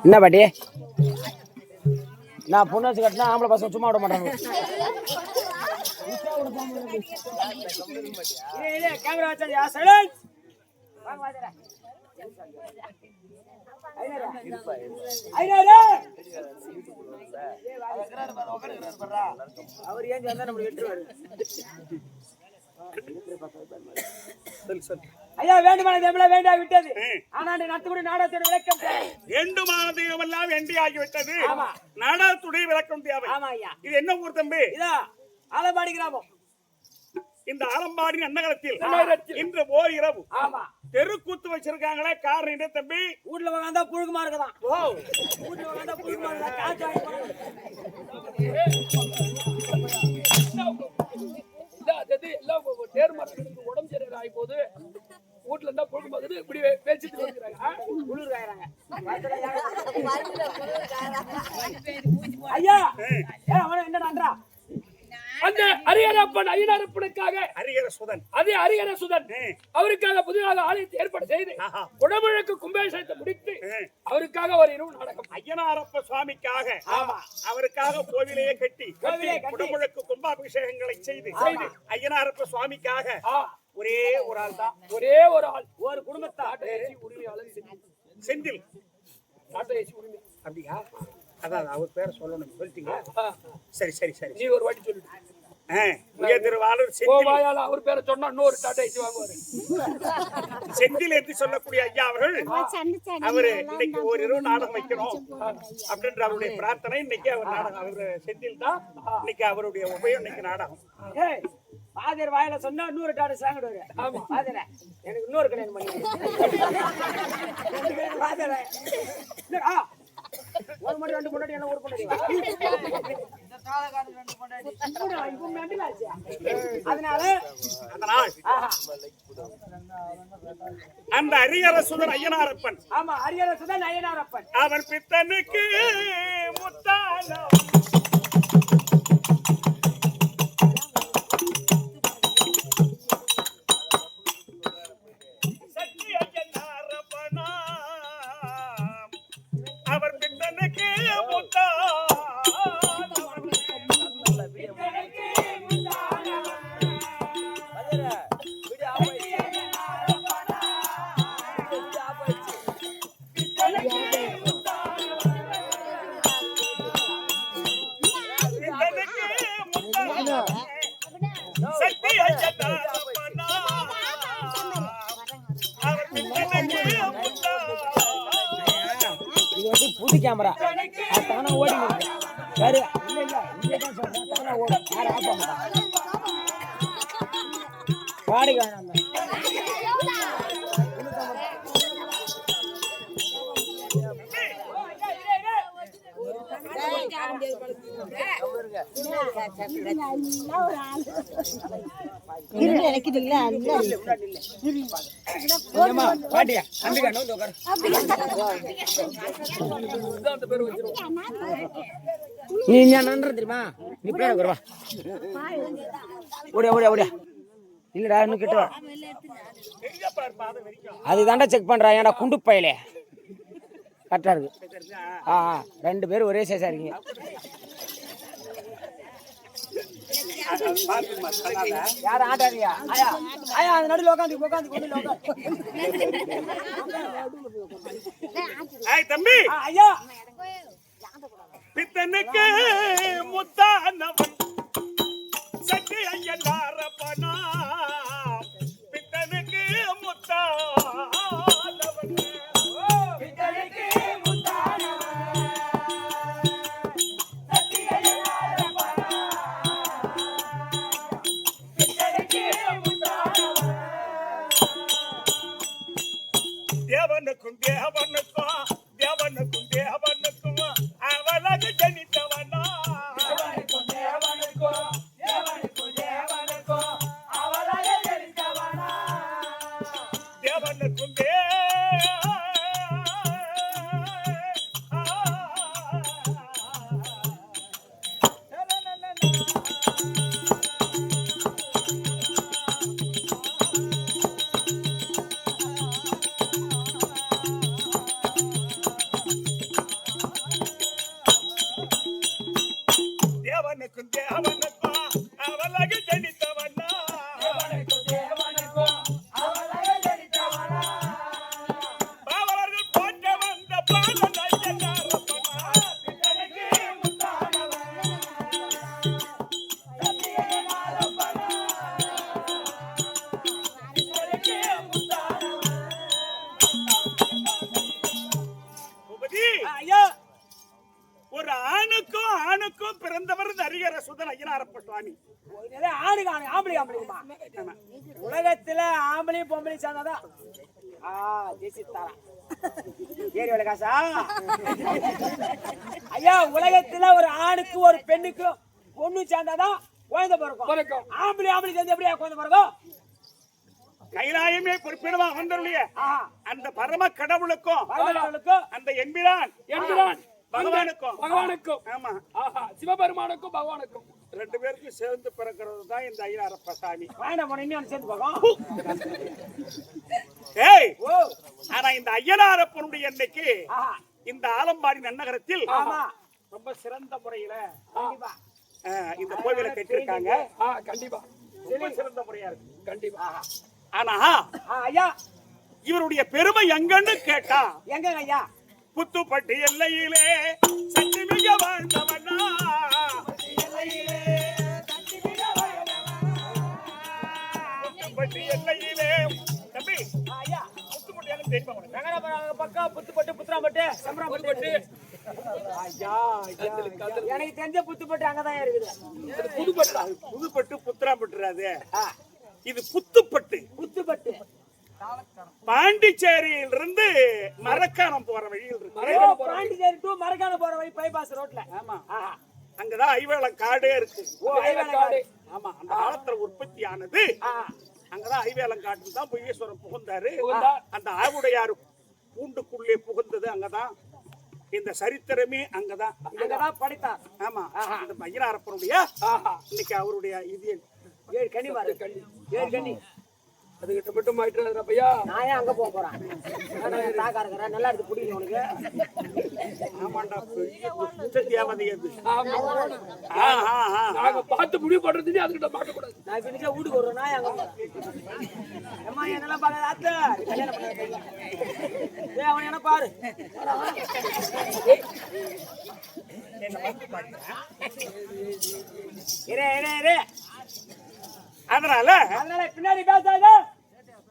என்ன பாட்டி நான் பொண்ணு வச்சு கட்டினா ஆம்பளை பசங்க சும்மா விட மாட்டாங்க. கேமரா வச்சா அவர் ஏன் வந்தா நம்மளுக்கு வெட்டுவாரு. ஐயா வேண்டுமானது வேண்டா விட்டது. ஆனால் நட்டுக்குடி நாடகத்தோட விளக்கம் வேண்டுமானது எல்லாம் வேண்டியாகி விட்டது. நாடகத்துடைய விளக்கம் தேவை. ஆமா ஐயா. இது என்ன ஊர் தம்பி? இதா ஆலம்பாடி கிராமம். இந்த ஆலம்பாடி அன்னகரத்தில் இன்று ஓர் இரவு தெருக்கூத்து வச்சிருக்காங்களே. காரணம் என்ன தம்பி? வீட்டுல உட்காந்தா புழுகுமா இருக்குதான். வீட்டுல உட்காந்தா புழுகுமா இருக்கா. உடம்பு சரியாக ஆகி போகுது. வீட்டுல இருந்தா புழுகுமாக்குது. இப்படி பேசிட்டு குளிர் காயறாங்க. ஐயா என்னடா அந்த ஹரிஹரப்பன் ஐயனாரப்பனுக்காக ஹரிஹர சுதன் அவருக்காக புதிதாக ஆலயத்தை ஏற்பாடு செய்து குடமுழுக்கு கும்பாபிஷேகத்தை முடித்து அவருக்காக ஒரு இரவு நாடகம் ஐயனாரப்ப சுவாமிக்காக அவருக்காக கோவிலையே கட்டி குடமுழுக்கு கும்பாபிஷேகங்களை செய்து ஐயனாரப்ப சுவாமிக்காக ஒரே ஒரு ஆள் தான். ஒரே ஒரு ஆள். ஒரு குடும்பத்தை உரிமையாளர் செந்தில். உரிமை அப்படியா? அதான் அவர் பேரை சொல்லணும். சொல்லிட்டீங்க. சரி சரி சரி. நீ ஒரு வாட்டி சொல்லிட்டு அவர் பேரை சொன்னா இன்னொரு டாடா ஏசி வாங்குவாரு. செந்தில் என்று சொல்லக்கூடிய ஐயா அவர்கள் அவரு இன்னைக்கு ஒரு இரவு நாடகம் வைக்கணும் அப்படின்ற அவருடைய பிரார்த்தனை. இன்னைக்கு அவர் நாடகம் அவரு செந்தில் தான் இன்னைக்கு அவருடைய உபயம் இன்னைக்கு நாடகம். பாதியர் வாயில சொன்னா இன்னொரு டாடா சாங்கிடுவாரு. ஆமா பாதியர எனக்கு இன்னொரு கல்யாணம் பண்ணி ஒரு மணி ரெண்டு முன்னாடி என்ன ஒரு பண்ணி அதனால அந்த ஹரிஹர சுதன் ஐயனாரப்பன். ஆமா ஹரிஹர சுதன் ஐயனாரப்பன். அவன் பித்தனுக்கு முத்தானம் புது கேமரா தானே ஓடி வேறு தானே ஓடும். வாடகை வேணாம். பாட்டியா அம்பிகா நோந்து உட்காரு. நீ நன்ற தெரியுமா? நீ பேர வருவா ஓடியா ஓடியா ஓடியா. இல்லடா இன்னும் கிட்ட அதுதான்டா செக் பண்றா. ஏன்டா குண்டு பையலே கரெக்டா இருக்கு. ரெண்டு பேரும் ஒரே சைஸா இருக்கீங்க. யார ஆட்டாரியா? ஆயா ஆயா அந்த நடுவுல உட்காந்து உட்காந்து தம்பி ஐயா பித்தனுக்கு முத்தானவன் சக்தி ஐயனாரப்பனா பித்தனுக்கு முத்தானவன் பித்தனுக்கு முத்தானவன் சக்தி ஐயனாரப்பனா பித்தனுக்கு முத்தானவன் தேவனுக்கும் தேவனுக்கும் தேவனுக்கும் தேவனுக்கும் அவலக ஜனித்தவனா சேனாதிபதி ஐயா ஒரு ஆணுக்கும் பிறந்தவர் இந்த ஹரிஹர சுதன் ஐயனாரப்ப சுவாமி. ஆணுக்கு ஆம்பளை ஆம்பளைமா உலகத்துல ஆம்பளையும் பொம்பளையும் சேர்ந்தாதான் ஜெயிச்சுத்தாரா ஏரி வேலை காசா ஐயா உலகத்துல ஒரு ஆணுக்கு ஒரு பெண்ணுக்கு பொண்ணு சேர்ந்தாதான் குழந்தை பிறக்கும். ஆம்பளை ஆம்பளை சேர்ந்து எப்படியா குழந்தை பிறக்கும்? கைலாயமே குறிப்பிடமா வந்தருடைய அந்த பரம கடவுளுக்கும் அந்த எம்பிரான் பகவானுக்கும் ஆமா சிவபெருமானுக்கும் பகவானுக்கும் ரெண்டு பேருக்கும் சேர்ந்து பிறக்கிறது தான் இந்த ஐயனாரப்ப சாமி. சேர்ந்து போகும். ஏய் ஆனா இந்த ஐயனாரப்பனுடைய இன்னைக்கு இந்த ஆலம்பாடி நன்னகரத்தில் ரொம்ப சிறந்த முறையில இந்த கோவிலை கட்டிருக்காங்க. கண்டிப்பா ரொம்ப சிறந்த முறையா இருக்கு. கண்டிப்பா. ஆனா ஐயா இவருடைய பெருமை எங்கன்னு கேட்டா எங்க ஐயா புத்துப்பட்டி எல்லையிலே சக்தி மிக வாழ்ந்தவனா புத்துப்பட்டி எல்லையிலே தம்பி ஐயா புத்துப்பட்டி எல்லாம் தெரியுமா உனக்கு? பக்கம் புத்துப்பட்டு புத்திராம்பட்டு சம்பராம்பட்டு ஐயா எனக்கு தெரிஞ்ச புத்துப்பட்டு அங்கதான் இருக்குது. புதுப்பட்டு புத்திராம்பட்டுறாது. இது புத்துப்பட்டு. புத்துப்பட்டு பாண்டிச்சேரியில இருந்து மரக்காணம் போற வழியில் இருக்கு. பாண்டிச்சேரி டு மரக்காணம் போற வழி பைபாஸ் ரோட்ல. ஆமா அங்கதான் ஐவேளம் காடே இருக்கு. ஆமா அந்த காலத்துல உற்பத்தி ஆனது அங்கதான் ஐவேளம் காட்டுல தான் புயேஸ்வரம் புகுந்தாரு. அந்த ஆவுடையாரு பூண்டுக்குள்ளே புகுந்தது அங்கதான். இந்த சரித்திரமே அங்கதான் படித்தார். ஆமா அந்த ஐயனாரப்பனுடைய இன்னைக்கு அவருடைய இது 7 கனி வாரு 7 கனி அதுகிட்ட மட்டும் மாயிட்டு பையா நான் ஏன் அங்க போக போறேன்? தாக்கா இருக்கிறேன் நல்லா எடுத்து பிடிக்கணும் உனக்கு. ஆமாண்டா தேவதை அது. நாங்க பார்த்து முடிவு பண்றது அதுகிட்ட மாட்டக்கூடாது. நான் பிடிச்சா வீட்டுக்கு வருவேன். நான் அங்க அம்மா என்னெல்லாம் பார்க்காத ஆத்த கல்யாணம் பண்ண அவன் என்ன பாரு அதனால பின்னாடி பேசாத.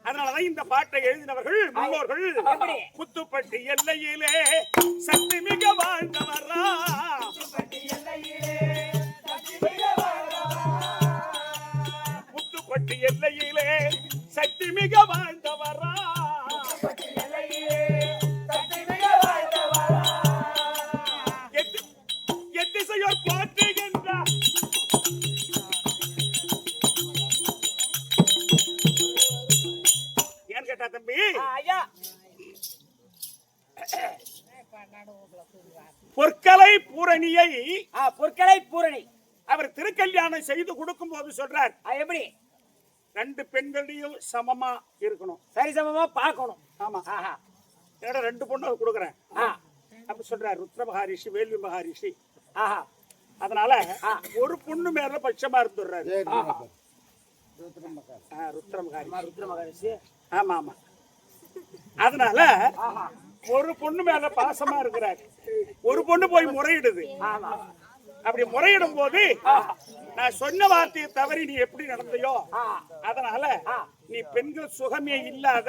அதனாலதான் இந்த பாட்டை எழுதினவர்கள் முன்னோர்கள் புத்துப்பட்டி எல்லையிலே சக்தி மிக வாழ்ந்தவரா புத்துப்பட்டி எல்லையிலே சக்தி மிக வாழ்ந்தவரா எத்திசையோர் போற்றுகின்ற ஏன் கேட்டா தம்பி ஐயா பொற்கலை பூரணியை பொற்கலை பூரணி அவர் திருக்கல்யாணம் செய்து கொடுக்கும் போது சொல்றார் எப்படி 2 பெண்களையும் சமமா இருக்கணும், சரி சமமா பார்க்கணும். ஆமா என்னோட 2 பொண்ணு கொடுக்குறேன் அப்படி சொல்றார் ருத்ர மகாரிஷி வேள்வி மகாரிஷி. அதனால ஒரு பொண்ணு மேல பட்சமா இருந்துடுறாரு ருத்ர மகாரிஷி. ஆமா ஆமா அதனால ஒரு பொண்ணு மேல பாசமா இருக்கிறார். ஒரு பொண்ணு போய் முறையிடுது. அப்படி முறையிடும் போது நான் சொன்ன வார்த்தையை தவறி நீ எப்படி நடந்தையோ அதனால நீ பெண்கள் சுகமே இல்லாத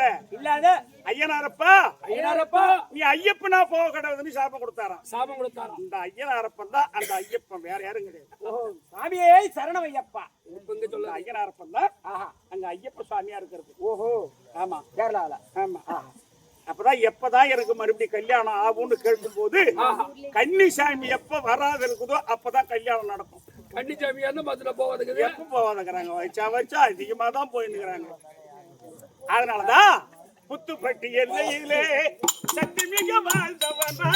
ஐயனாரப்பா நீ ஐயப்பனா போக கிடையாதுன்னு சாபம் கொடுத்தாராம். இந்த ஐயனாரப்பன் தான் அந்த ஐயப்பன், வேற யாரும் கிடையாது. சாமியே சரணம் ஐயப்பா சொல்ல ஐயனாரப்பன் தான் அங்க ஐயப்ப சுவாமியா இருக்கிறது. ஓஹோ ஆமா கேரளால. ஆமா அப்பதான் எப்பதான் எனக்கு மறுபடியும் கல்யாணம் ஆகும்னு கேட்கும் போது கன்னிசாமி எப்ப வராது இருக்குதோ அப்பதான் கல்யாணம் நடக்கும். கன்னிசாமியா மதுரை போவாதுங்க எப்ப போவாதுங்கிறாங்க, வச்சா அதிகமா தான் போயின்னுக்கிறாங்க. அதனாலதான் புத்துப்பட்டி எல்லையிலே சக்தி மிக வாழ்ந்தவனா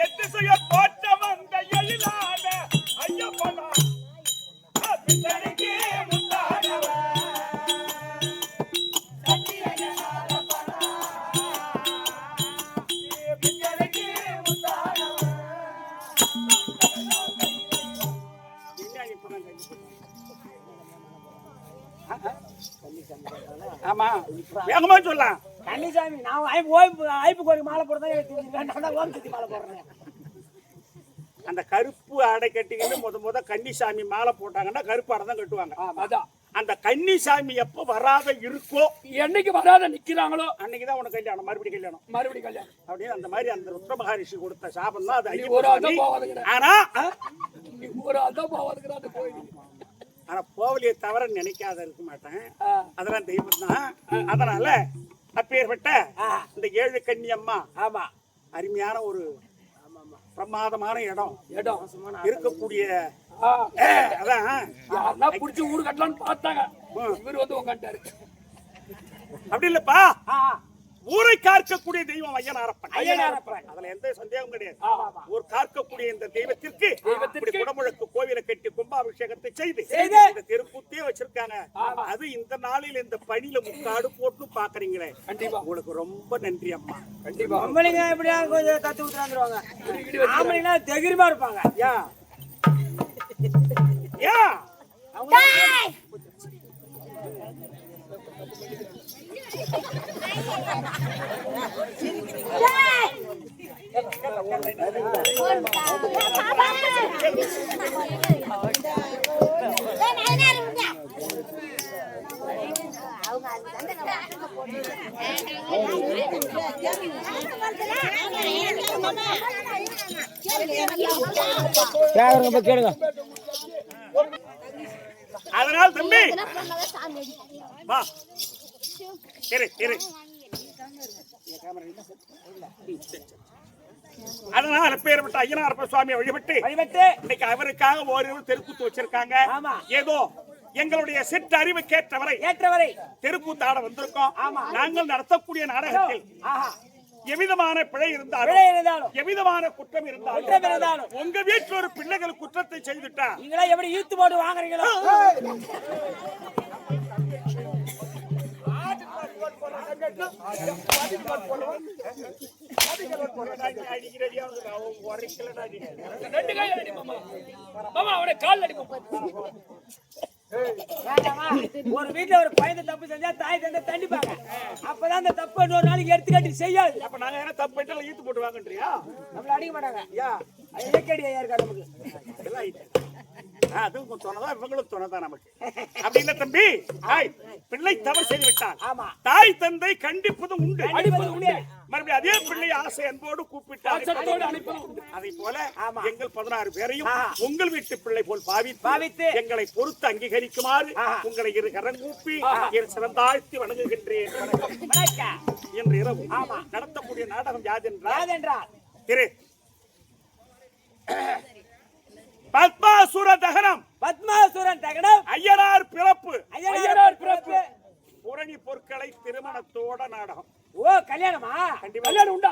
எத்திசைய போற்ற வந்த எழிலான ஐயப்பனா ஆமா வேகமா சொல்லலாம். கன்னிசாமி நான் ஐப்பு கோரிக்கை மாலை போடுறேன் மாலை போடுறேன். அந்த கருப்பு ஆடை கட்டிக்கிட்டு முத கன்னிசாமி மாலை போட்டாங்கன்னா கருப்பு ஆடை தான் கட்டுவாங்க. அந்த கன்னிசாமி எப்ப வராத இருக்கோ, என்னைக்கு வராத நிக்கிறாங்களோ அன்னைக்குதான் உனக்கு கல்யாணம், மறுபடியும் கல்யாணம் அப்படியே. அந்த மாதிரி அந்த ருத்ர மகரிஷி கொடுத்த சாபம் தான் அது. ஒரு அதான் போவாதுங்கிற, ஆனா ஒரு அதான் போவாதுங்கிற அந்த கோயில். ஆனா போவலியை தவிர நினைக்காத இருக்க மாட்டேன், அதெல்லாம் தெய்வம் தான். அதனால அப்பேற்பட்ட இந்த 7 கன்னி அம்மா ஆமா அருமையான ஒரு பிரமாதமான இடம் இருக்கக்கூடிய. அதான் யாருன்னா புடிச்சு ஊரு கட்டலான்னு பார்த்தாங்க, இவர் வந்து உட்காந்துட்டாரு. அப்படி இல்லப்பா, ஊரை காக்கக்கூடிய தெய்வம் ஐயனாரப்பன். அதுல எந்த சந்தேகம் கிடையாது. ஊர் காக்கக்கூடிய இந்த தெய்வத்திற்கு குடமுழக்கு கோவிலை கட்டி கும்பாபிஷேகத்தை செய்து இந்த தெருக்கூத்தே வச்சிருக்காங்க. அது இந்த நாளில் இந்த பணியில முக்காடு போட்டு பாக்குறீங்களே, கண்டிப்பா உங்களுக்கு ரொம்ப நன்றி அம்மா. கண்டிப்பா அம்மளிங்க எப்படியா கொஞ்சம் தத்து ஊத்துறாந்துருவாங்க, ஆம்பளைனா தைரியமா இருப்பாங்க. கேளுங்க. அதனால் தம்பி வா, அதனால பேர்பட்ட ஐயனாரப்ப சுவாமியை வழிபட்டு இன்னைக்கு அவருக்காக ஒரு தெருக்கூத்து வச்சிருக்காங்க. ஏதோ எங்களுடைய சிற்ற அறிவுக்கேற்றவரை தெருக்கூத்தாட வந்திருக்கோம். நாங்கள் நடத்தக்கூடிய நாடகத்தில் எவ்விதமான பிழை இருந்தாலும் எவ்விதமான குற்றம் இருந்தாலும் உங்க வீட்டில் ஒரு பிள்ளைகள் குற்றத்தை செய்துட்டா நீங்களா எப்படி ஈத்து போட்டு வாங்குறீங்களோ, ஒரு வீட்டுல ஒரு பையனை தப்பு செஞ்சா தாய் தந்தை தண்டிப்பாங்க. அப்பதான் அந்த தப்பு இன்னொரு நாளைக்கு எடுத்துக்காட்டி செய்யாது. அப்ப நாங்க என்ன தப்பு பண்ணிட்டு ஈத்து போட்டு வாங்கன்றியா? நம்மள அடிக்க மாட்டாங்க. இலக்கடி ஐயா இருக்கா நமக்கு. அதுவும் சொன்னதா இவங்களும் சொன்னதா நமக்கு. அப்படி இல்ல தம்பி, பிள்ளை தவறு செய்து விட்டால் தாய் தந்தை கண்டிப்பதும் உண்டு, மறுபடியும் அதே பிள்ளை ஆசை அன்போடு கூப்பிட்டு அதை போல எங்கள் 16 பேரையும் உங்கள் வீட்டு பிள்ளை போல் பாவித்து எங்களை பொறுத்து அங்கீகரிக்குமாறு உங்களை இரு கரம் கூப்பி சிறந்தாழ்த்தி வணங்குகின்றேன். என்று இரவு நடத்தக்கூடிய நாடகம் யாதென்றால் திரு பத்மாசுரன் தகனம் ஐயனார் பிறப்பு பூரணி பொருட்களை திருமணத்தோட நாடகம். ஓ கல்யாணமா? கல்யாணம் உண்டா?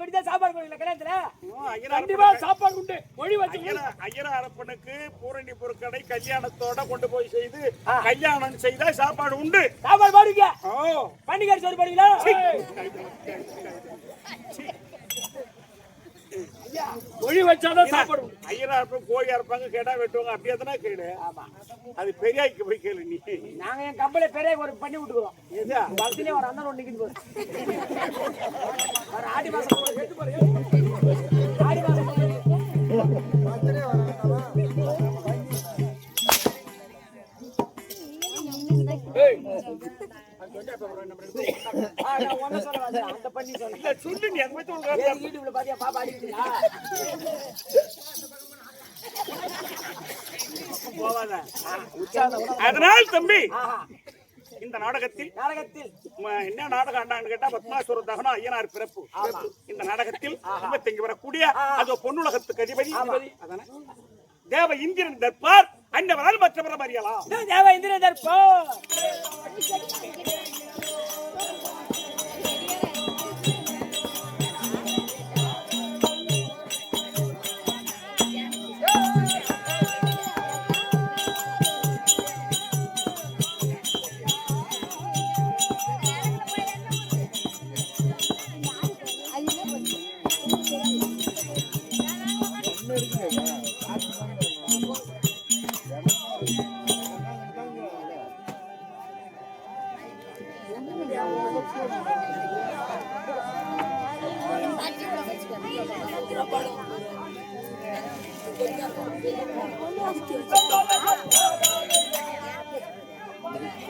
விடுதா சாப்பாடு பண்ணல கல்யாணத்துல? கண்டிப்பா சாப்பாடு உண்டு. மொழி வச்சு ஐயனாரப்பனுக்கு பூரணி பொருட்களை கல்யாணத்தோட கொண்டு போய் செய்து கல்யாணம் செய்தா சாப்பாடு உண்டு. சாப்பாடு பாடுங்க. பண்டிகை சோறு பாடுங்களா? மொழி வச்சாதான் சாப்பாடு. ஐயனாரப்பன் கோழியா இருப்பாங்க, கேடா வெட்டுவாங்க, அப்படியே தானே கேடு. அது பெரியாய்க்கு போய் கேளு நீ. நாங்க என் கம்பெனி பெரிய ஒரு பண்ணி விட்டுக்கிறோம். பஸ்லயே ஒரு அண்ணன் ஒண்ணு நிக்குது போது. ஆடி மாசம் ஆடி மாசம் அந்த பண்ணி சொல்லு நீ யூடியூப்ல பாத்தியா பாப்பா அடிக்கிறீங்களா? அதனால் தம்பி இந்த நாடகத்தில் என்ன நாடகம் ஆண்டான்னு கேட்டா பத்மாசுர தகனம் ஐயனார் பிறப்பு. இந்த நாடகத்தில் இங்கு வரக்கூடிய அது பொன்னுலகத்துக்கு அதிபதி தேவ இந்திரன் தர்பார். அன்னவரால் மற்றவரை அறியலாம். தேவ இந்திரன் தர்பார் Yeah.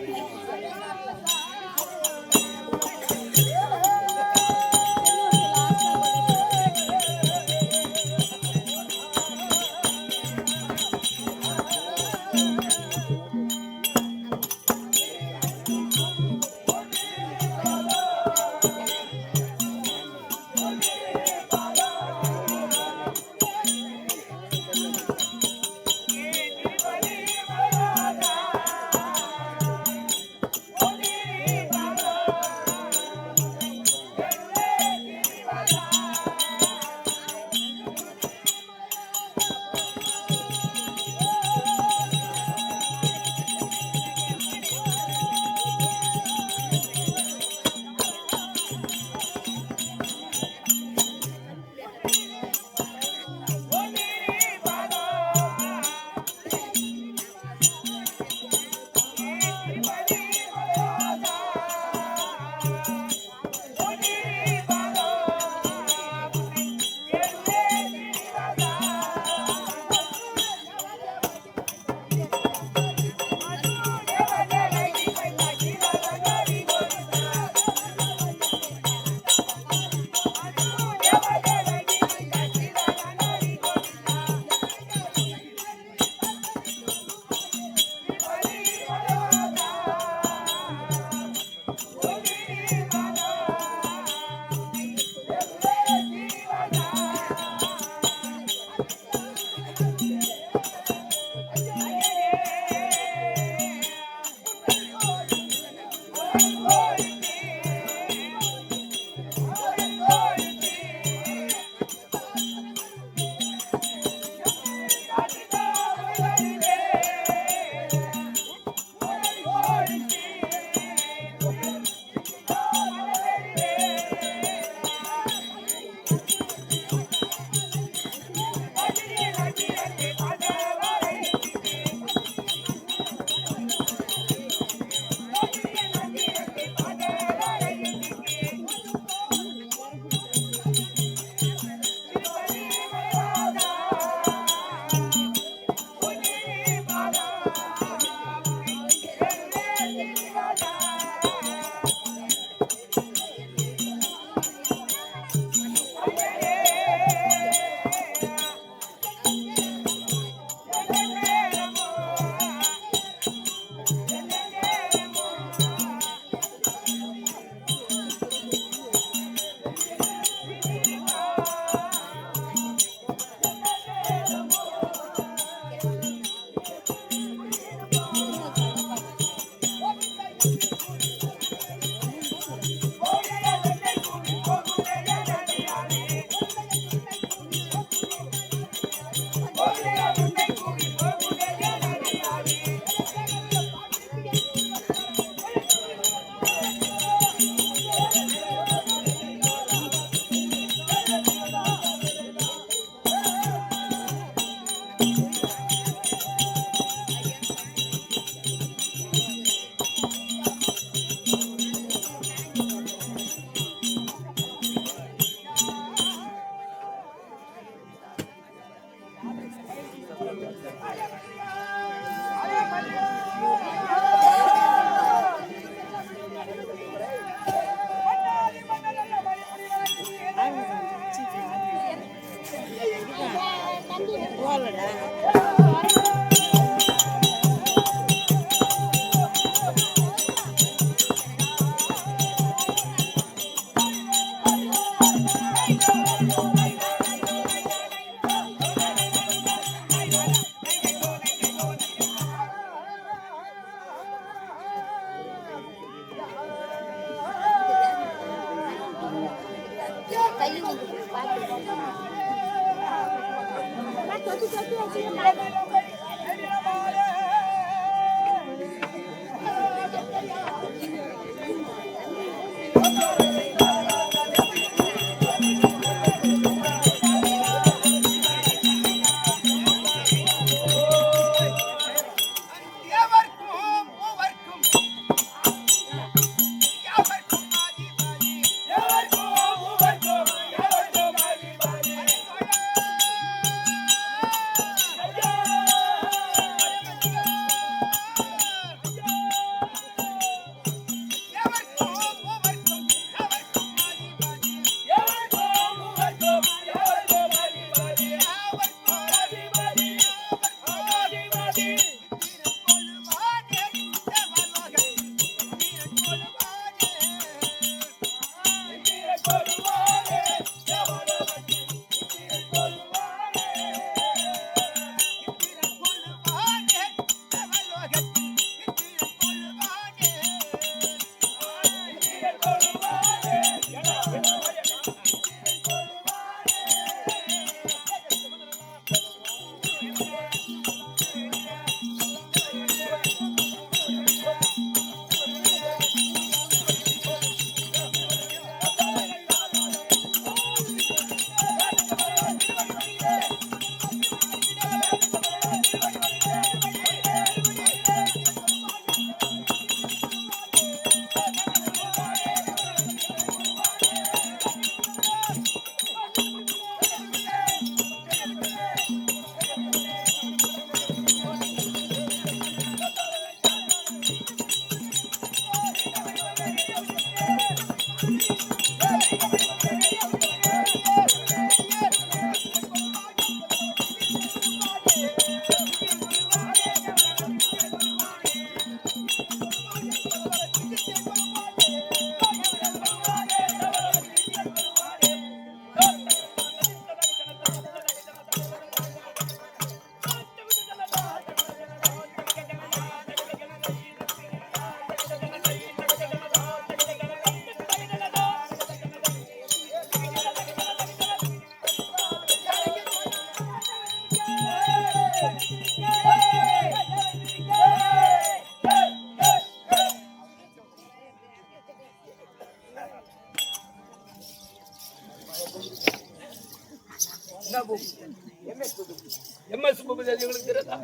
எம்எஸ் பூபதி உங்களுக்கு தெரியாதா?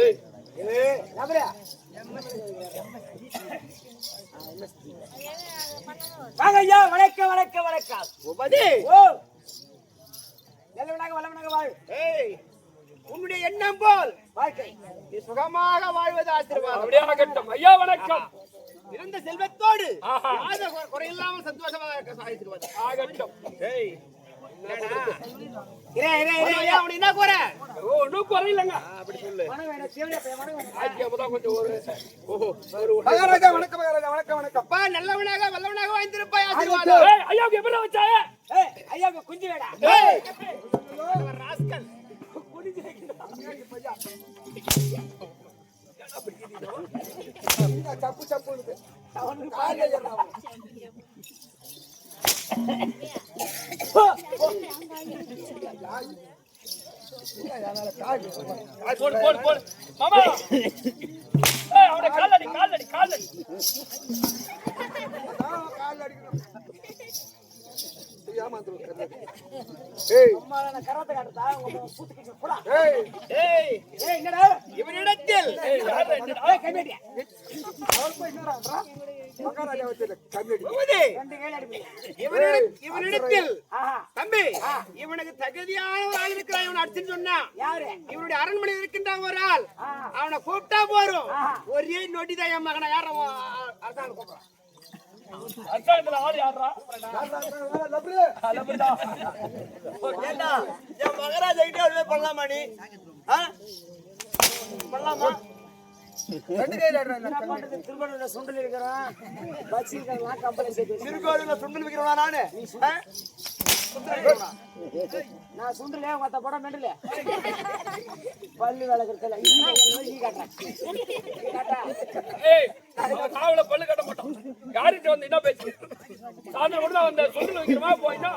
ஏய் வாங்க ஐயா, வணக்கம் வணக்கம் வணக்கம். உபதி ஓ நல்லவனாக வல்லவனாக வாழ். உன்னுடைய எண்ணம் போல் வாழ்க்கை நீ சுகமாக வாழ்வது ஆசீர்வாதம். அப்படியே ஆகட்டும். ஐயா வணக்கம். இருந்த செல்வத்தோடு ஆஹா. யாத குறையில்லாமல் சந்தோஷமாக இருக்க ஆசீர்வாதம். ஆகட்டும். ஐயா, அவனுக்கு என்ன குறை? ஓ இன்னும் குறையில்லைங்க. அப்படி சொல்லு. மனம் வேணும், தேவையா பையன் மனம் வேணும். ஆக்கிய அப்பதான் கொஞ்சம் ஒரு மகாராஜா வணக்கம் மகாராஜா வணக்கம் வணக்கம். அப்பா நல்லவனாக வல்லவனாக வாழ்ந்திருப்பாய் ஆசீர்வாதம். ஏய் ஐயாவுக்கு எப்படி வச்சாயே? ஏய் ஐயாவுக்கு குஞ்சு வேடா. ஏய், இவன் ராஸ்கல். சப்பு சப்பு இருக்கு. அவனுக்கு பால் ஏறறான். போடு போடு போடு மாமா. ஏய் அவனை காலடி காலடி காலடி. அம்மால கரவத்தை காட்டுதா உங்க பூத்துக்கு போடா. ஏய், ஏய் என்னடா? இவனிடத்தில் ஏய் யாரா இந்த ஏய் கமிட்டியா. அவர் போய் என்னடா? மகாராஜா வச்சில கமிட்டி. உபதி, ரெண்டு கையில அடிப்பீங்க. இவனிடத்தில் ஆஹா. தம்பி இவனுக்கு தகுதியான ஒரு ஆள் இருக்கிறான். இவன் அடிச்சுன்னு சொன்னா யாரு? இவனுடைய அரண்மனையில் இருக்கின்ற ஒரு ஆள். அவனை கூப்பிட்டா போறோம். ஒரே நொடிதான் என் மகனை யாரும் அதான் கூப்பிடுறான். அச்சாத்துல ஆள் யாரா? அலபுடா. ஏண்டா என் மகாராஜா கிட்ட அப்படியே பண்ணலாமா நீ? பண்ணலாமா? ரெண்டு கையில திருக்கோயில சுண்டல் இருக்கிறான். வச்சிருக்கான் கம்பெனி சேர்த்து. திருக்கோயில சுண்டல் விக்கிறவனா நானு? நான் சுண்டலே மத்த படம் மெண்டல. பல்லு விளக்குறதுல இன்னும் காட்டுறேன். ஏய் காவல பல்லு கட்ட மாட்டோம். யாரிட்ட வந்து என்ன பேச்சு? சாயந்தரம் கூட அந்த சுண்டல் வைக்கிறமா போயினா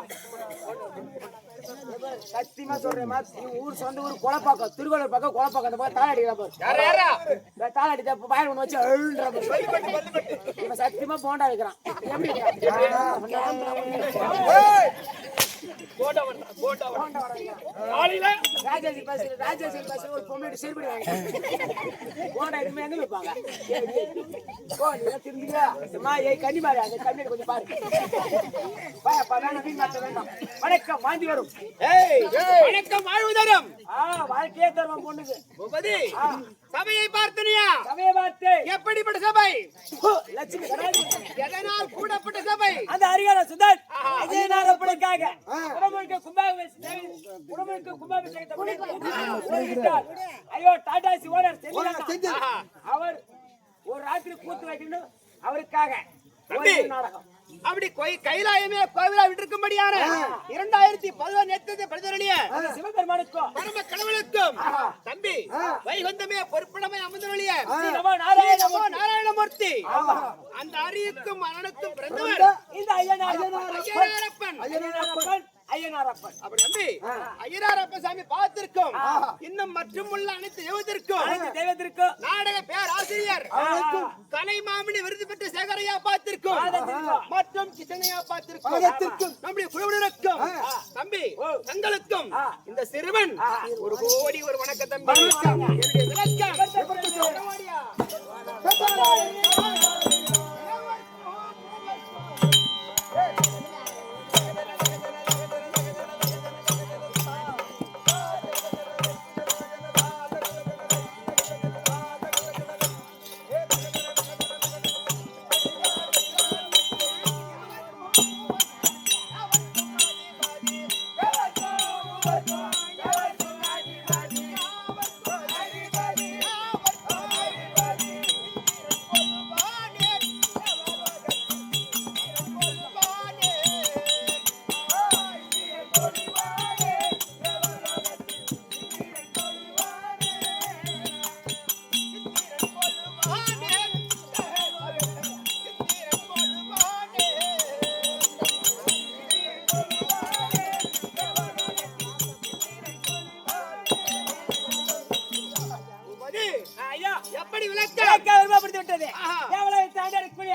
சத்தியமா சொல்றேன். ஊர் சொந்த ஊர் கொலப்பாக்கம், திருக்கோளூர் பக்கம் கொலப்பாக்கம். அந்த பக்கம் தாளடி யாரா யாரா தாளடி பாயல் ஒண்ணு வச்சு அழுன்ற இவன் சத்தியமா போண்டா வைக்கிறான். போட்டா வந்தா போட்டா வந்தா காலையில ராஜேஷ் பஸ் ஒரு பொம்பளை செருப்படி வாங்கி போண்டா எதுவுமே எங்க வைப்பாங்க? ஓ நீ திரும்பியா அம்மா ஏய் கண்ணி பாரு, அந்த கண்ணியை கொஞ்சம் பாரு. பாப்பா வேணாம் வீண் மாத்த வேண்டாம். வணக்கம் வாந்தி வரும். ஏய் வணக்கம் வாழ்வுதரம். வாழ்க்கையே தருவான் பொண்ணுக்கு. உபதி சபையை பார்த்தனியா? சபையை பார்த்து எப்படிப்பட்ட சபை? லட்சுமி எதனால் கூடப்பட்ட சபை? அந்த ஹரிஹர சுதன் அஜயநாதப்படிக்காக குடமுழுக்க கும்பாபிஷேகத்தை முடித்தார். ஐயோ டாடாசி ஓனர் செஞ்சு அவர் ஒரு ராத்திரி கூத்து வைக்கணும் அவருக்காக ஒரு நாடகம். அப்படி கைலாயமே கோவிலா விட்டிருக்கும்படியான 2011 சிவபெருமானுக்கும் பரம கடவுளுக்கும் தம்பி வைகுந்தமே பொறுப்பிடமே அமர்ந்தவழிய நாராயணமூர்த்தி அந்த அரியுக்கும் மரணத்தும் பிறந்தவர் இந்த ஐயனாரப்பன். அப்படி தம்பி ஐயனாரப்பன் சாமி பார்த்திருக்கும். இன்னும் மற்றும் உள்ள அனைத்து தெய்வத்திற்கும் நாடக பேராசிரியர் கலை மாமணி விருது பெற்ற சேகரையா பார்த்திருக்கும். மற்றும் கிருஷ்ணனையா பார்த்திருக்கும். நம்முடைய குழுவினருக்கும் தம்பி தங்களுக்கும் இந்த சிறுவன் ஒரு கோடி ஒரு வணக்கம் தம்பி. என்னுடைய விளக்கம் எப்படி விளக்க விரும்பப்படுத்தி விட்டது. தேவலோகத்தை ஆண்டக்கூடிய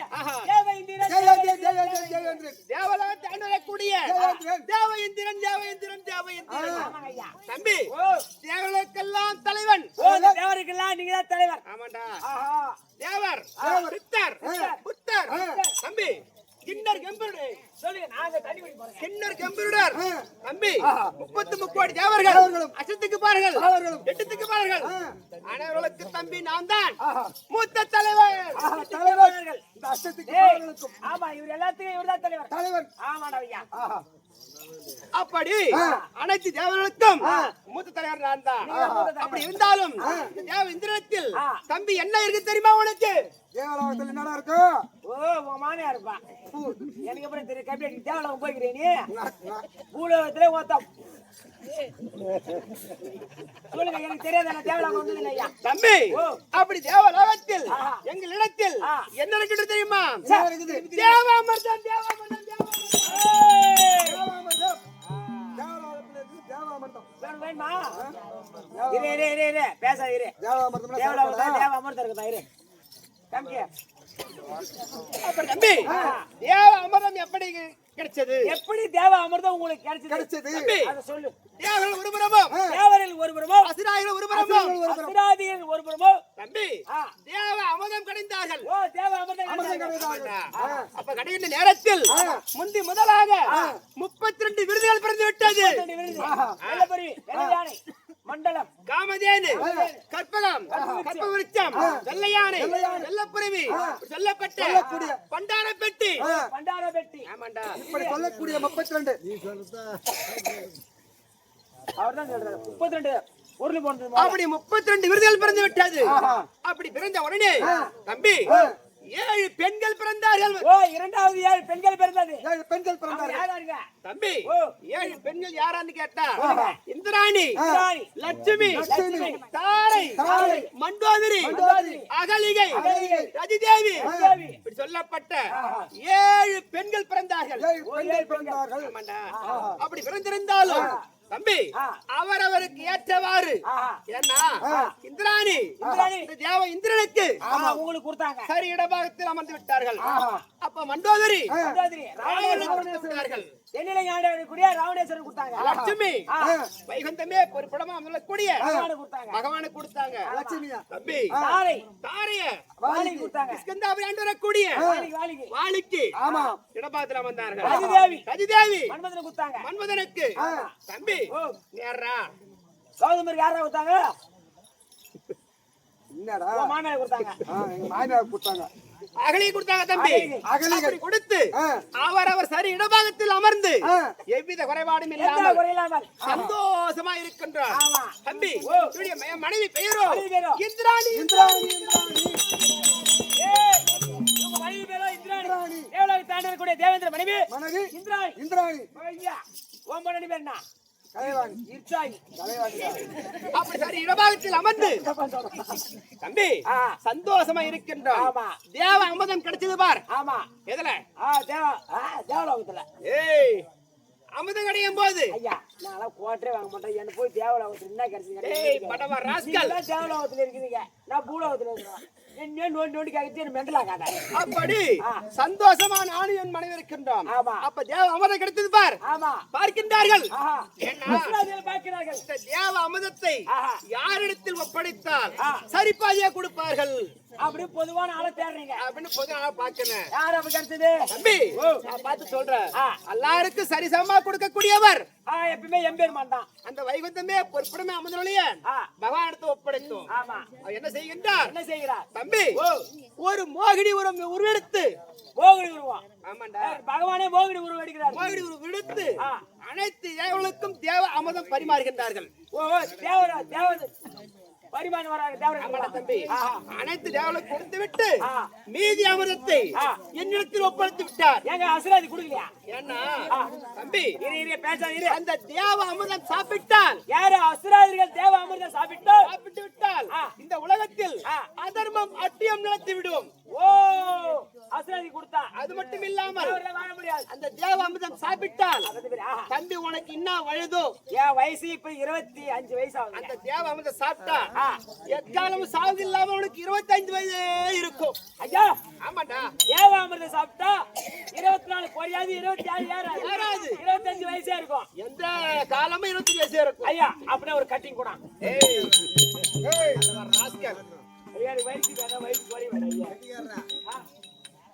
தேவலோகத்தை ஆண்டக்கூடிய சொல்லக்கூடிய தேவேந்திரன் தேவேந்திரன் தேவேந்திரன் ஆமாங்க ஐயா. தம்பி ஓ, தேவர்களுக்கெல்லாம் தலைவன். ஓ, இந்த தேவருக்கெல்லாம் நீங்க தான் தலைவர். ஆமாண்டா ஆஹா. தேவர் சித்தர் புத்தர் தம்பி கிண்ணர் கெம்பருடர் சொல்லுங்க, நாங்க தண்ணி குடி போறோம். கிண்ணர் கெம்பருடர் தம்பி 33 கோடி தேவர்கள் அசத்துக்கு பாருங்கள் எட்டுத்துக்கு பாருங்கள் அனைவர்களுக்கு தம்பி நான் தான் மூத்த தலைவர். தலைவர்கள். இந்த அஷ்டத்துக்கு ஏய், பாடல்களுக்கும் ஆமா, இவர் எல்லாத்துக்கும் இவர்தான் தலைவர். தலைவர். ஆமாடா ஐயா. அப்படி அனைத்து தேவர்களுக்கும் மூத்த தலைவர் நான் தான். அப்படி இருந்தாலும் இந்த தேவ இந்திரத்தில் தம்பி என்ன இருக்கு தெரியுமா உனக்கு? தேவலோகத்தில் என்னடா இருக்கு? ஓ, உன் மாமியா இருப்பா. எனக்கு அப்புறம் தெரியும். கம்பி தேவலோகம் போய்க்கிறேன் நீ. பூலோகத்துல ஓத்தம். சொல்லுங்க, எனக்கு தெரியாத நான் தேவலோகம் வந்தது ஐயா. தம்பி அப்படி தேவலோகத்தில் எங்களிடத்தில் என்ன இருக்குது தெரியுமா? இருக்குது. தேவாமிர்தம் தேவாமிர்தம் தேவாமிர்தம். தேவலோகத்தில் இருக்கு தேவாமிர்தம். வேணுமா? இரு இரு இரு இரு, பேசாத இரு. தேவாமிர்தம்னா தேவலோகம் தேவ அமர்த்தம் இருக்குதா? இரு கம்பி. அப்படி தம்பி தேவாமிர்தம் எப்படி கிடைச்சது? எப்படி தேவ அமிர்தம் உங்களுக்கு கிடைச்சது? கிடைச்சது. அதை சொல்லு. தேவர்கள் ஒரு புறமும் தேவரில் ஒரு புறமும் அசுராய்கள் ஒரு புறமும் அசுராதிகள் ஒரு புறமும் தம்பி தேவ அமுதம் கிடைத்தார்கள். ஓ, தேவ அமிர்தம் அமிர்தம் கிடைச்சது. கிடைத்தார்கள். அப்ப கிடைக்கின்ற நேரத்தில் முந்தி முதலாக 32 விருதுகள் பிறந்து விட்டது. வெள்ளப்பரி, வெள்ளையானை, மண்டலம், காமதேனு, கற்பகம், கற்பவிருட்சம், வெள்ளையானை, வெள்ளப்புறவி சொல்லப்பட்ட பண்டார பெட்டி. பண்டார பெட்டி. ஆமாண்டா இப்படி சொல்லக்கூடிய 32 அவர்தான் சொல்றாரு. 32 பொருள் போனது. அப்படி 32 விருதுகள் பிறந்து விட்டது. அப்படி பிறந்த உடனே தம்பி 7 பெண்கள் பிறந்தார்கள். ஓ, இரண்டாவது 7 பெண்கள் பிறந்தது. 7 பெண்கள் பிறந்தார்கள். யாராருங்க? தம்பி 7 பெண்கள் யாரான்னு கேட்டா இந்திராணி, இந்திராணி, லட்சுமி, லட்சுமி, தாரை, தாரை, மண்டோதரி, மண்டோதரி, அகலிகை, அகலிகை, ரதிதேவி ரதிதேவி. இப்படி சொல்லப்பட்ட 7 பெண்கள் பிறந்தார்கள். 7 பெண்கள் பிறந்தார்கள். ஆமாண்டா. அப்படி பிறந்திருந்தாலும் தம்பி அவரவருக்கு ஏற்றவாறு ஏன்னா இந்திராணி இந்த தேவ இந்திரனுக்கு ஆமா, உங்களுக்கு கொடுத்தாங்க. சரி இடபாகத்தில் அமர்ந்து விட்டார்கள். அப்ப மண்டோதரி மண்டோதரி, ராவணனுக்கு கொடுத்து விட்டார்கள். தென்னிலை ஆண்டவனுக்குரிய ராவணேஸ்வரர் கொடுத்தாங்க. லட்சுமி வைகுந்தமே ஒரு படமா அமரக்கூடிய பகவானுக்கு கொடுத்தாங்க. பகவானுக்கு கொடுத்தாங்க. லட்சுமியா தம்பி தாரை, தாரைய வாலிக்கு கொடுத்தாங்க. ஸ்கந்தாபுரி ஆண்டு வரக்கூடிய வாலிக்கு வாலிக்கு ஆமா இடபாகத்தில் அமர்ந்தார்கள். ரதிதேவி, ரதிதேவி மன்மதனுக்கு கொடுத்தாங்க. மன்மதனுக்கு தம்பி ஓ, நேரா கௌதமருக்கு யாரா கொடுத்தாங்க? என்னடா உன் மாமியார் கொடுத்தாங்க. எங்க மாமியார் கொடுத்தாங்க. அகலியை கொடுத்தாங்க தம்பி. அகலிகை. அப்படி கொடுத்து அவரவர் சரி இடபாகத்தில் அமர்ந்து எவ்வித குறைபாடும் எந்த இல்லாமல் குறையில்லாமல் சந்தோஷமா இருக்கின்றார். ஆமா. தம்பி இவருடைய மனைவி பெயரோ மனைவி பேரோ? இந்திராணி. இந்திராணி இந்திராணி ஏய், உங்க மனைவி பேரோ இந்திராணி. தேவலோகத்தை தாண்டக்கூடிய தேவேந்திர மனைவி மனைவி இந்திராணி. இந்திராணி ஐயா, உன் மனைவி பேர் என்ன? கலைவாணி இர்ச்சாயி. கலைவாணி அப்படி சரி இடபாகத்தில் அமர்ந்து தம்பி சந்தோஷமா இருக்கின்றோம். ஆமா. தேவ அமுதம் கிடைச்சது பார். ஆமா. எதுல? தேவலோகத்துல. ஏய் அமுதம் கிடைக்கும் போது ஐயா, நான் கோட்டரே வாங்க மாட்டேன். என்ன போய் தேவலோகத்துல என்ன கிடைச்சீங்க? ஏய் படவா ராஸ்கல். தேவலோகத்துல இருக்கிறீங்க, நான் பூலோகத்துல இருக்கிறேன். என்ன நோண்டி கேட்டு என்ன மெண்டலா காட்டா? அப்படி சந்தோஷமா நானும் என் மனைவி இருக்கின்றோம். ஆமா. அப்ப தேவ அமுதம் கிடைத்தது பார். ஆமா. பார்க்கின்றார்கள். ஆஹா. ஏன்னா அசுராதிகள் பார்க்கிறார்கள். இந்த தேவ அமுதத்தை ஆஹா. யாரிடத்தில் ஒப்படைத்தால் சரிபாதியா கொடுப்பார்கள் அப்படி பொதுவான ஆளை தேடுறீங்க அப்படின்னு பொது ஆளா பாக்கணும். யார் அப்படி கிடைச்சது? தம்பி நான் பார்த்து சொல்றேன். எல்லாருக்கும் சரிசமமா கொடுக்கக்கூடியவர் எப்பயுமே எம்பெருமான் தான். அந்த வைகுந்தமே பொறுப்புடமே அமர்ந்தோலையே பகவான் எடுத்து ஒப்படைத்தோம். ஆமா. அவர் என்ன செய்கின்றார்? என்ன செய்கிறார்? தம்பி ஒரு மோகினி உருவெடுத்து மோகினி உருவம். ஆமாண்டா பகவானே மோகினி உருவம் எடுக்கிறார். மோகினி உருவெடுத்து அனைத்து தேவர்களுக்கும் தேவ அமுதம் பரிமாறுகின்றார்கள். பரிமாணம் வராங்க தேவர்கள். தம்பி அனைத்து தேவர்களுக்கும் கொடுத்து விட்டு மீதி அமிர்தத்தை என்னிடத்தில் ஒப்படைத்து விட்டார். ஏங்க அசுராதி குடுக்கலையா? ஏன்னா தம்பி பேசாதீங்க. அந்த தேவ அமிர்தம் சாப்பிட்டால் யாரு அசுராதிகள் தேவ அமிர்தம் சாப்பிட்டு விட்டால் இந்த உலகத்தில் அதர்மம் அட்டியம் நடத்தி விடும். ஓ, அசுராதி கொடுத்தா அது மட்டும் இல்லாமல் வாழ முடியாது. அந்த தேவ அமிர்தம் சாப்பிட்டால் தம்பி உனக்கு என்ன வயதோ? என் வயசு இப்ப 25 வயசு ஆகுது. அந்த தேவ அமிர்தம் சாப்பிட்டா எக்காலமும் சாவு இல்லாம உனக்கு 25 வயதே இருக்கும். ஐயா, ஆமாண்டா தேவ அமிர்தம் சாப்பிட்டா 24 குறையாது 27 ஏறாது ஏறாது. 25 வயசே இருக்கும். எந்த காலமும் 25 வயசே இருக்கும். ஐயா அப்படியே ஒரு கட்டிங் கூட ஏய் ராஸ்கல். ஐயா வயசு வேணா வயசு குறை வேணா ஐயா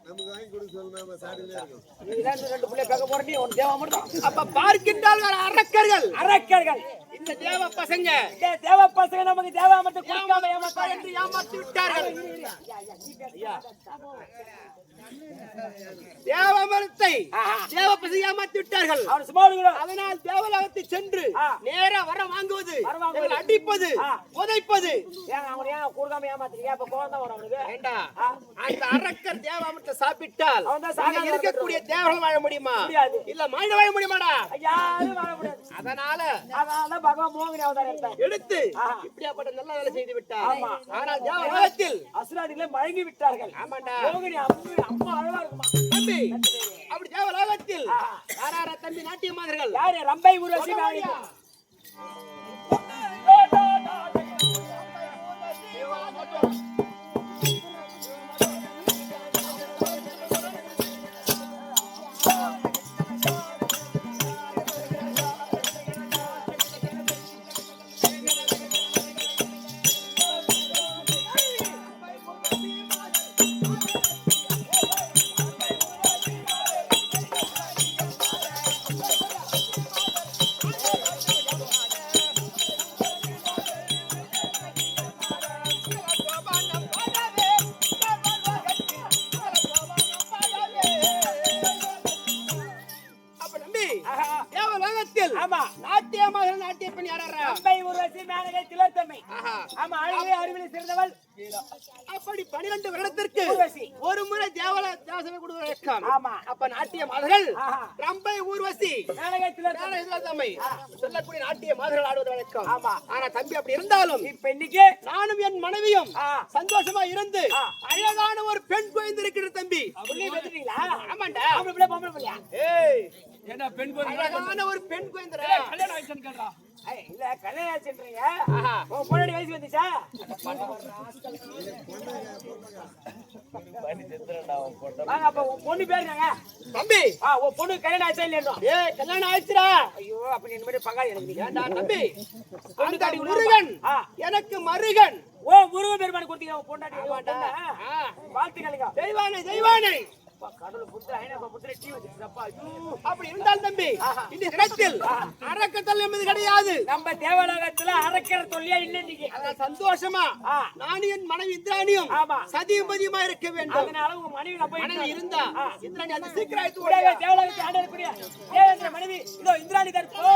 நமக்கு வாங்கி கொடுக்க சொல்லுமா சாடிலே இருக்கும். நீ தான் 2 புள்ள கேட்க போற நீ உன் தேவ மட்டும் அப்ப பார்க்கின்றார்கள் அரக்கர்கள். அரக்கர்கள் இந்த தேவ பசங்க தேவ பசங்க நமக்கு தேவ மட்டும் கொடுக்காம ஏமாத்தாங்க என்று ஏமாற்றி விட்டார்கள். தேவமரத்தை தேவ பசங்க ஏமாற்றி விட்டார்கள். அவன் சும்மா விடுங்க. அதனால் தேவலோகத்தை சென்று நேரா வர வாங்குவது, வர வாங்குவது. இவங்களை அடிப்பது, உதைப்பது. ஏன் அவன் ஏன் கொடுக்காம ஏமாத்துறீங்க? அப்ப கோவம் தான் வரும் அவனுக்கு. ஏண்டா அந்த அரக்கர் தேவாமிரத்தை சாப்பிட்டால் அவன் தான் சாகாம அங்க இருக்கக்கூடிய தேவர்கள் வாழ முடியுமா? முடியாது. இல்ல மனித வாழ முடியுமாடா? யாரும் வாழ முடியாது. அதனால அதனால பகவான் மோகினி அவதாரம் எடுத்தார். எடுத்து இப்படியாப்பட்ட நல்ல வேலை செய்து விட்டார். ஆமா. ஆனால் தேவலோகத்தில் அசுராதிகளை மயங்கி விட்டார்கள். ஆமாண்டா மோகினி அம்மா அழகா இருக்குமா? தம்பி அப்படி தேவலோகத்தில் யாரார தம்பி நாட்டியமாதர்கள் யாரு? ரம்பை ஊர்வசி நாயகி. ஆமா நாட்டியமாதர்கள் நாட்டிய பெண் யாரா? ரம்பை ஊர்வசி மேனகை திலோத்தமை. ஆஹா. ஆமா அழகே அறிவில் சிறந்தவள் அப்படி 12 வருடத்திற்கு ஊர்வசி. ஒரு முறை தேவசபை கொடுக்க ஆமா. அப்ப நாட்டிய மாதர்கள் ஆஹா. ரம்பை ஊர்வசி மேனகை திலோத்தமை. தம்மை சொல்லக்கூடிய நாட்டிய மாதர்கள் ஆடுவது வழக்கம். ஆமா. ஆனா தம்பி அப்படி இருந்தாலும் இப்ப இன்னைக்கு நானும் என் மனைவியும் ஆ. சந்தோஷமா இருந்து ஆ. அழகான ஒரு பெண் குழந்தை இருக்கிற தம்பி. புள்ளைய பெத்துட்டீங்களா? ஆமாண்டா. ஆம்பளை பிள்ளை பொம்பளை பிள்ளையா? ஏய் என்ன பெண் குழந்தை அழகான ஒரு பெண் குழந்தை. கல்யாணம் ஆயிடுச்சுன்னு கேட்கறா. ஏய், இல்ல கல்யாணம் ஆச்சுன்றீங்க. ஆஹா. உன் பொண்ணோட வயசு வந்துச்சா? வாங்க, அப்ப உன் பொண்ணு பேரு என்னங்க? தம்பி உன் பொண்ணு கல்யாணம் ஆச்சா இல்லையா? ஏய் கல்யாணம் ஆயிடுச்சுடா. ஐயோ அப்ப நீ இனிமேல் பங்காளி எனக்கு நீங்க. ஏண்டா தம்பி பொண்ணு அந்த காட்டி முருகன் ஆ. எனக்கு மருகன். ஓ முருகன் பெருமான் கொடுத்தீங்க உன் பொண்டாட்டி. ஆமாண்டா. ஆ. வாழ்த்துக்களுங்க. தெய்வானை தெய்வானை கடவுள் புத்திர ஐநப்பா புத்திர டீ வச்சிருக்கப்பா. அப்படி இருந்தால் தம்பி இந்த இடத்தில் அரக்கத்தல் என்பது கிடையாது. நம்ம தேவலோகத்துல அரைக்கிற தொல்லியா இல்லை இன்னைக்கு. அதான் சந்தோஷமா நானும் என் மனைவி இந்திராணியும் ஆமா. சதியும்பதியுமா இருக்க வேண்டும். அதனால உங்க மனைவி நான் போய் மனைவி இருந்தா இந்திராணி அந்த சீக்கிரம் ஆயிட்டு கூடவே தேவலோகத்தை ஆண்டக்கூடிய தேவேந்திர மனைவி இதோ இந்திராணி தற்போ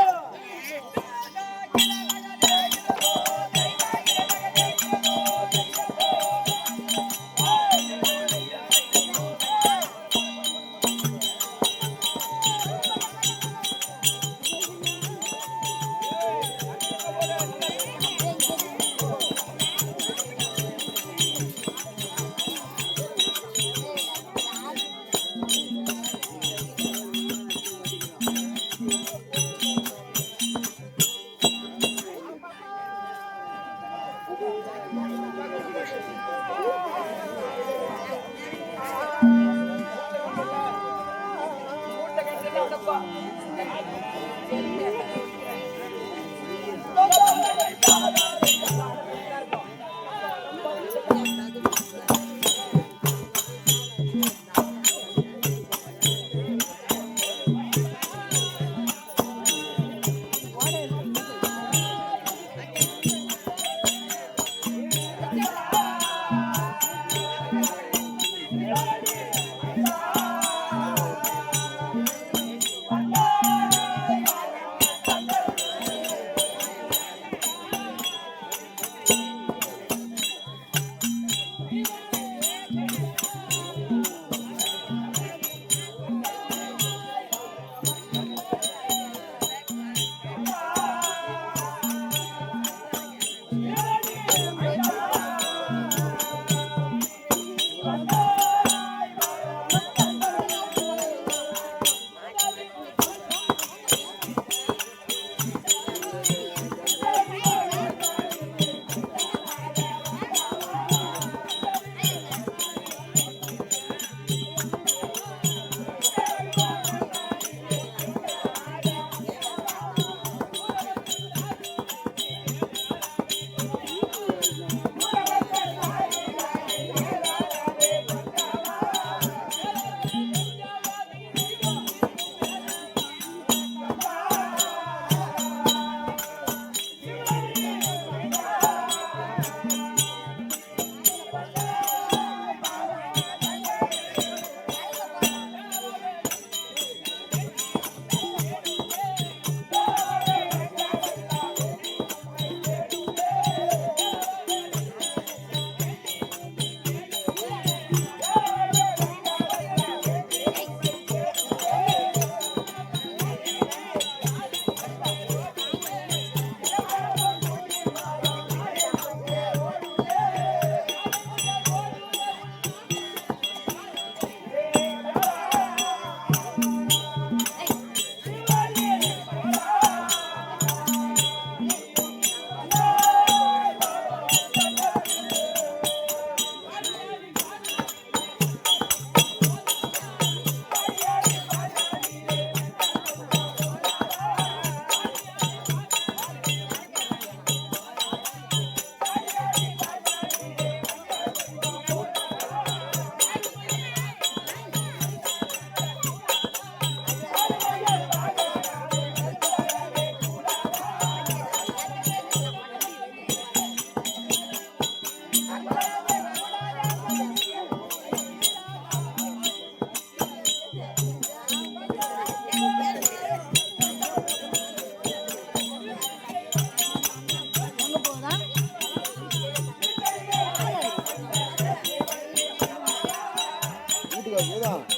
Thank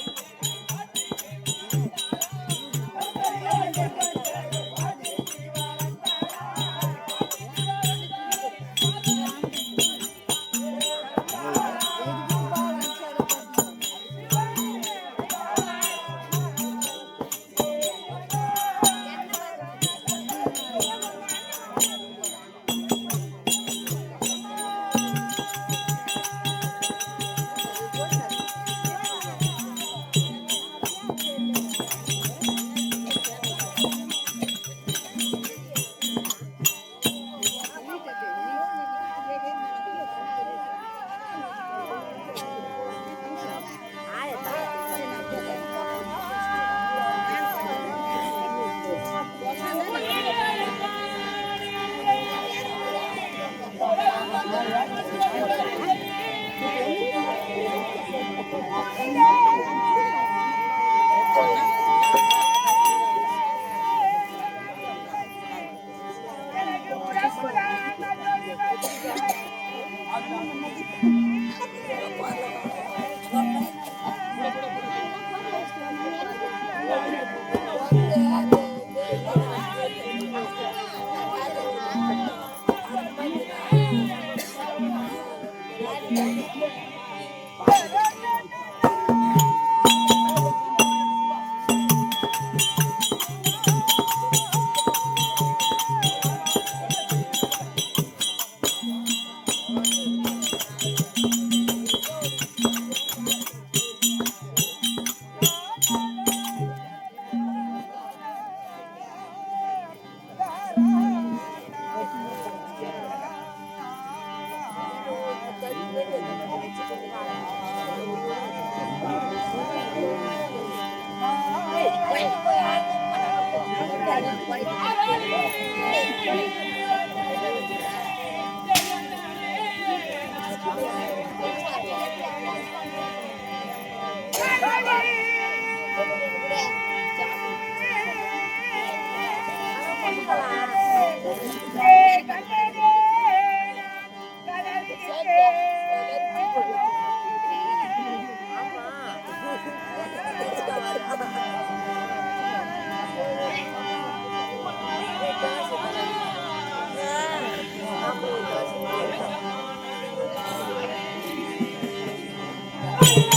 you.